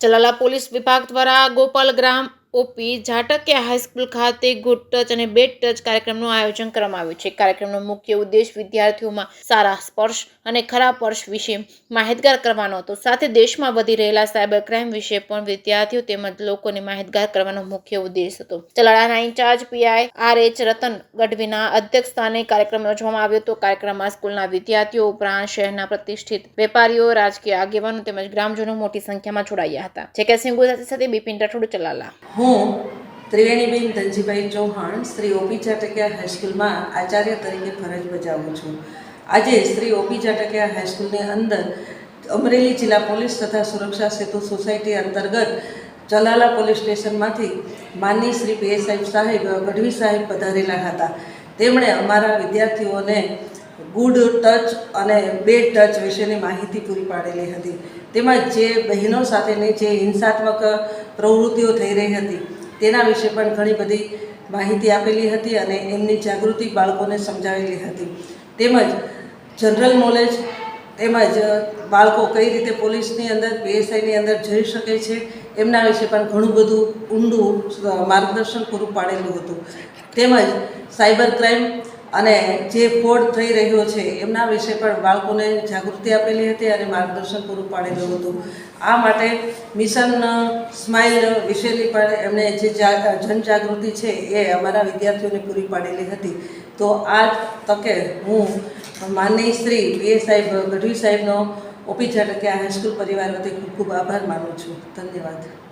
Chalala police વિભાગ દ્વારા ગોપાલ ગ્રામ OP ઝાટકિયા high school ખાતે ગુડ ટચ અને બેડ ટચ કાર્યક્રમનું આયોજન કરવામાં આવ્યું છે. કાર્યક્રમનો મુખ્ય ઉદ્દેશ વિદ્યાર્થીઓમાં સારા સ્પર્શ અને ખરાબ સ્પર્શ વિશે માહિતગાર કરવાનો હતો. સાથે દેશમાં વધી રહેલા સાયબર ક્રાઇમ વિશે પણ વિદ્યાર્થીઓ તેમજ લોકોને માહિતગાર કરવાનો મુખ્ય ઉદ્દેશ હતો. ચલાલાના ઇન્ચાર્જ પીઆઈ આર.એચ. રતન ગઢવીના અધ્યક્ષસ્થાને કાર્યક્રમ યોજવામાં આવ્યો હતો. કાર્યક્રમમાં સ્કૂલના વિદ્યાર્થીઓ ઉપરાંત શહેરના પ્રતિષ્ઠિત વેપારીઓ, રાજકીય આગેવાનો તેમજ ગ્રામજનો મોટી સંખ્યામાં જોડાયા હતા. જેકે સિંગુ સાથે બિપિન રાઠોડ, ચલાલા. હું ત્રિવેણીબેન ધનજીભાઈ ચૌહાણ શ્રી ઓપી ઝાટકિયા હાઈસ્કૂલમાં આચાર્ય તરીકે ફરજ બજાવું છું. આજે શ્રી ઓપી ઝાટકિયા હાઈસ્કૂલની અંદર અમરેલી જિલ્લા પોલીસ તથા સુરક્ષા સેતુ સોસાયટી અંતર્ગત ચલાલા પોલીસ સ્ટેશનમાંથી માનની શ્રી પીએસઆઈ સાહેબ ગઢવી સાહેબ પધારેલા હતા. તેમણે અમારા વિદ્યાર્થીઓને ગુડ ટચ અને બેડ ટચ વિશેની માહિતી પૂરી પાડેલી હતી. તેમજ જે બહેનો સાથેની જે હિંસાત્મક પ્રવૃત્તિઓ થઈ રહી હતી તેના વિશે પણ ઘણી બધી માહિતી આપેલી હતી અને એમની જાગૃતિ બાળકોને સમજાવેલી હતી. તેમજ જનરલ નોલેજ તેમજ બાળકો કઈ રીતે પોલીસની અંદર પીએસઆઈની અંદર જઈ શકે છે એમના વિશે પણ ઘણું બધું ઊંડું માર્ગદર્શન પૂરું પાડેલું હતું. તેમજ સાયબર ક્રાઇમ અને જે ફ્રોડ થઈ રહ્યો છે એમના વિશે પણ બાળકોને જાગૃતિ આપેલી હતી અને માર્ગદર્શન પૂરું પાડેલું હતું. આ માટે મિશન સ્માઇલ વિશેની પણ એમણે જે જનજાગૃતિ છે એ અમારા વિદ્યાર્થીઓને પૂરી પાડેલી હતી. તો આ તકે હું માનનીય શ્રી પીએસઆઈ ગઢવી સાહેબનો ઓપી ઝાટકિયા હાઈસ્કૂલ પરિવાર વતી ખૂબ ખૂબ આભાર માનું છું. ધન્યવાદ.